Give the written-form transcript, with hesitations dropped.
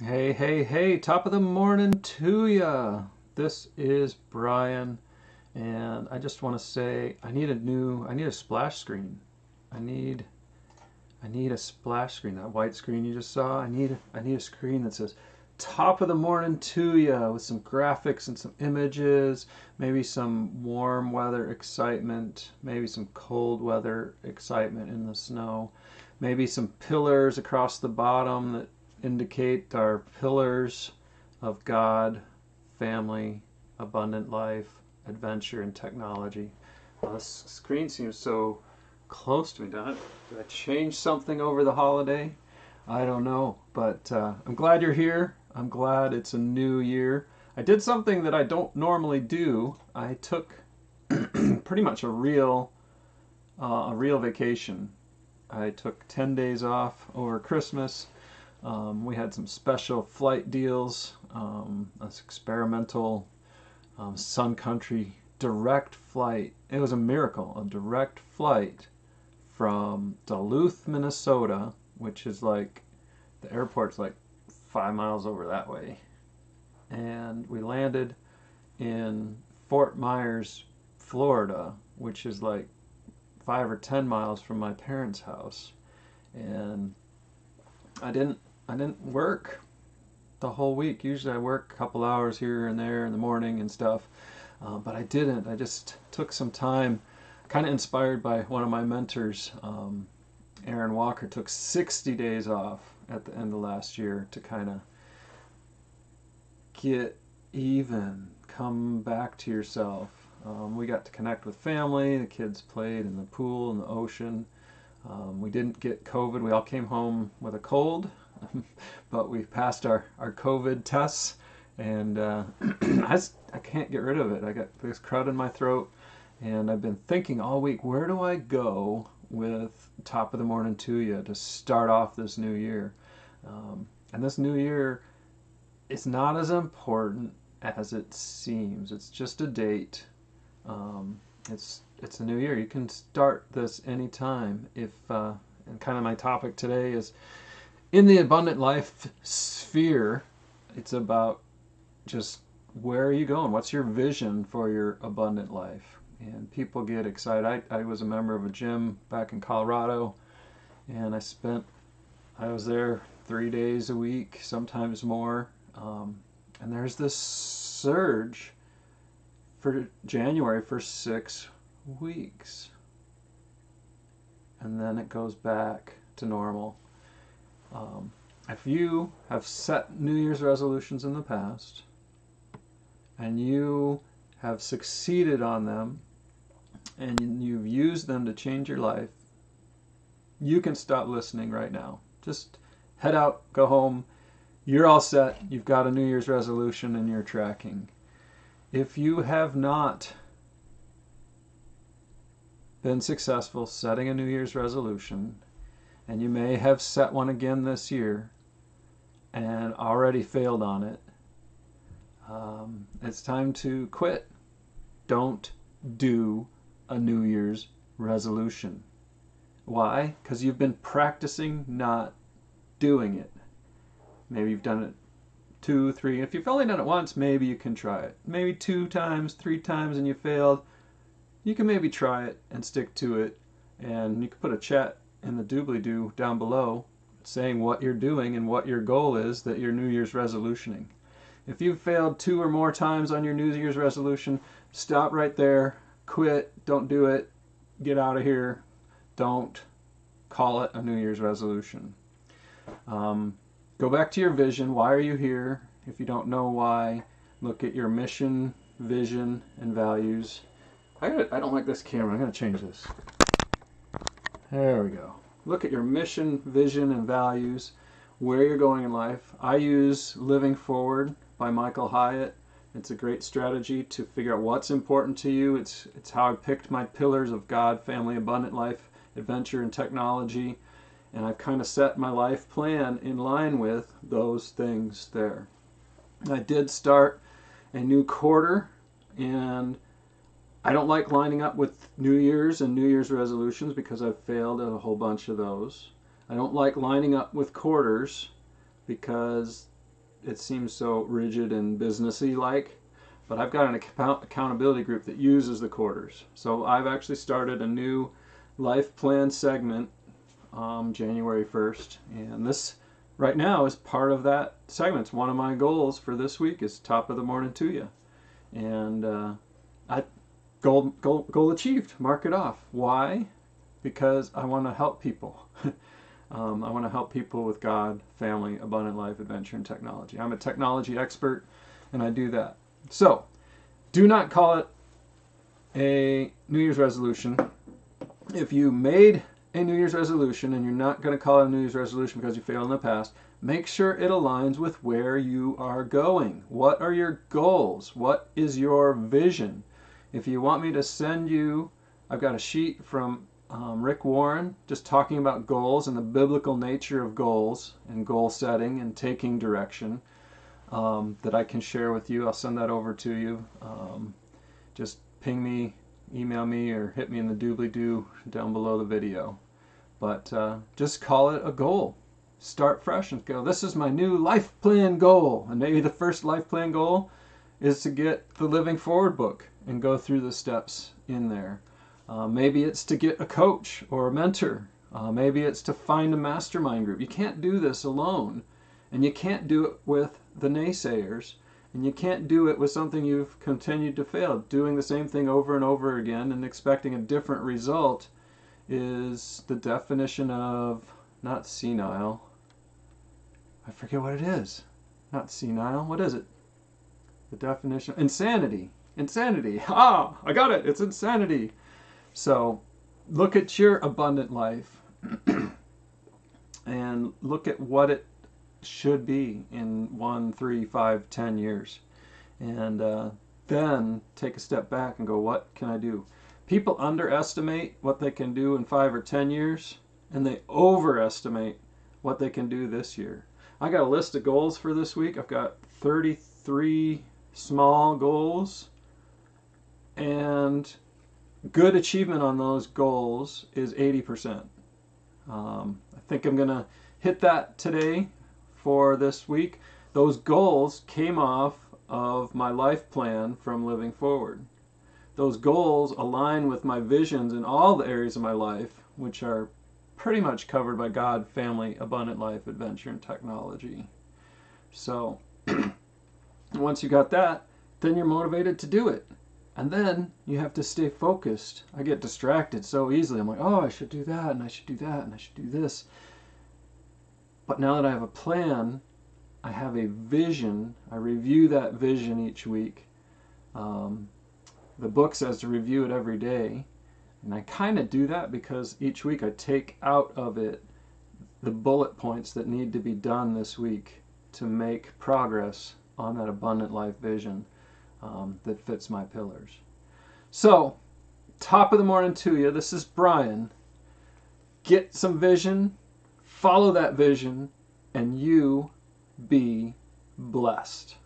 Hey, hey, hey, top of the morning to ya. This is Brian, and I just want to say I need a splash screen. I need I need a splash screen. That white screen you just saw. I need a screen that says top of the morning to ya with some graphics and some images, maybe some warm weather excitement, maybe some cold weather excitement in the snow, maybe some pillars across the bottom that indicate our pillars of God, family, abundant life, adventure, and technology. Well, this screen seems so close to me. Did I change something over the holiday? I don't know, but I'm glad you're here. I'm glad it's a new year. I did something that I don't normally do. I took pretty much a real vacation. I took 10 days off over Christmas. We had some special flight deals, this experimental Sun Country direct flight. It was a miracle, a direct flight from Duluth, Minnesota, which is like the airport's like 5 miles over that way. And we landed in Fort Myers, Florida, which is like 5 or 10 miles from my parents' house. And I didn't I didn't work the whole week. Usually I work a couple hours here and there in the morning and stuff, but I didn't. I just took some time, kind of inspired by one of my mentors, Aaron Walker, took 60 days off at the end of last year to kind of get even, come back to yourself. We got to connect with family. The kids played in the pool in the ocean. We didn't get COVID. We all came home with a cold, but we passed our COVID tests, and I can't get rid of it. I got this crud in my throat, and I've been thinking all week, where do I go with top of the morning to you to start off this new year? And this new year is not as important as it seems. It's just a date. Um, it's a new year. You can start this anytime. If and kind of my topic today is in the abundant life sphere. It's about just where are you going? What's your vision for your abundant life? And people get excited. I was a member of a gym back in Colorado, and I was there 3 days a week, sometimes more. And there's this surge for January for 6 weeks, and then it goes back to normal. If you have set New Year's resolutions in the past and you have succeeded on them and you've used them to change your life, you can stop listening right now. Just head out, go home. You're all set. You've got a New Year's resolution and you're tracking. If you have not been successful setting a New Year's resolution, and you may have set one again this year and already failed on it, it's time to quit. Don't do a New Year's resolution. Why? Because you've been practicing not doing it. Maybe you've done it 2, 3. If you've only done it once, maybe you can try it. Maybe 2 times, 3 times, and you failed. You can maybe try it and stick to it. And you can put a chat in the doobly-doo down below saying what you're doing and what your goal is that you're New Year's resolutioning. If you've failed 2 or more times on your New Year's resolution, stop right there, quit, don't do it, get out of here, don't call it a New Year's resolution. Go back to your vision. Why are you here? If you don't know why, look at your mission, vision, and values. I don't like this camera. I'm going to change this. There we go. Look at your mission, vision, and values, where you're going in life. I use Living Forward by Michael Hyatt. It's a great strategy to figure out what's important to you. It's how I picked my pillars of God, family, abundant life, adventure, and technology. And I've kind of set my life plan in line with those things there. I did start a new quarter, and I don't like lining up with New Year's and New Year's resolutions because I've failed at a whole bunch of those. I don't like lining up with quarters because it seems so rigid and businessy like. But I've got an accountability group that uses the quarters. So I've actually started a new life plan segment January 1st, and this right now is part of that segment. It's one of my goals for this week is top of the morning to you, and goal achieved. Mark it off. Why? Because I want to help people. I want to help people with God, family, abundant life, adventure, and technology. I'm a technology expert, and I do that. So, do not call it a New Year's resolution. If you made a New Year's resolution and you're not going to call it a New Year's resolution because you failed in the past, make sure it aligns with where you are going. What are your goals? What is your vision? If you want me to send you, I've got a sheet from Rick Warren just talking about goals and the biblical nature of goals and goal setting and taking direction that I can share with you. I'll send that over to you. Just ping me, email me, or hit me in the doobly-doo down below the video. But just call it a goal. Start fresh and go, this is my new life plan goal. And maybe the first life plan goal is to get the Living Forward book and go through the steps in there. Maybe it's to get a coach or a mentor. Maybe it's to find a mastermind group. You can't do this alone. And you can't do it with the naysayers. And you can't do it with something you've continued to fail. Doing the same thing over and over again and expecting a different result is the definition of not senile. I forget what it is. Not senile. What is it? The definition. Insanity. Insanity. Ah, I got it. It's insanity. So look at your abundant life and look at what it should be in 1, 3, 5, 10 years. And then take a step back and go, what can I do? People underestimate what they can do in 5 or 10 years, and they overestimate what they can do this year. I got a list of goals for this week. I've got 33 small goals, and good achievement on those goals is 80%. I think I'm going to hit that today for this week. Those goals came off of my life plan from Living Forward. Those goals align with my visions in all the areas of my life, which are pretty much covered by God, family, abundant life, adventure, and technology. So once you got that, then you're motivated to do it. And then you have to stay focused. I get distracted so easily. I'm like, oh, I should do that, and I should do that, and I should do this. But now that I have a plan, I have a vision. I review that vision each week. The book says to review it every day. And I kind of do that because each week I take out of it the bullet points that need to be done this week to make progress on that abundant life vision that fits my pillars. So, top of the morning to you. This is Brian. Get some vision, follow that vision, and you be blessed.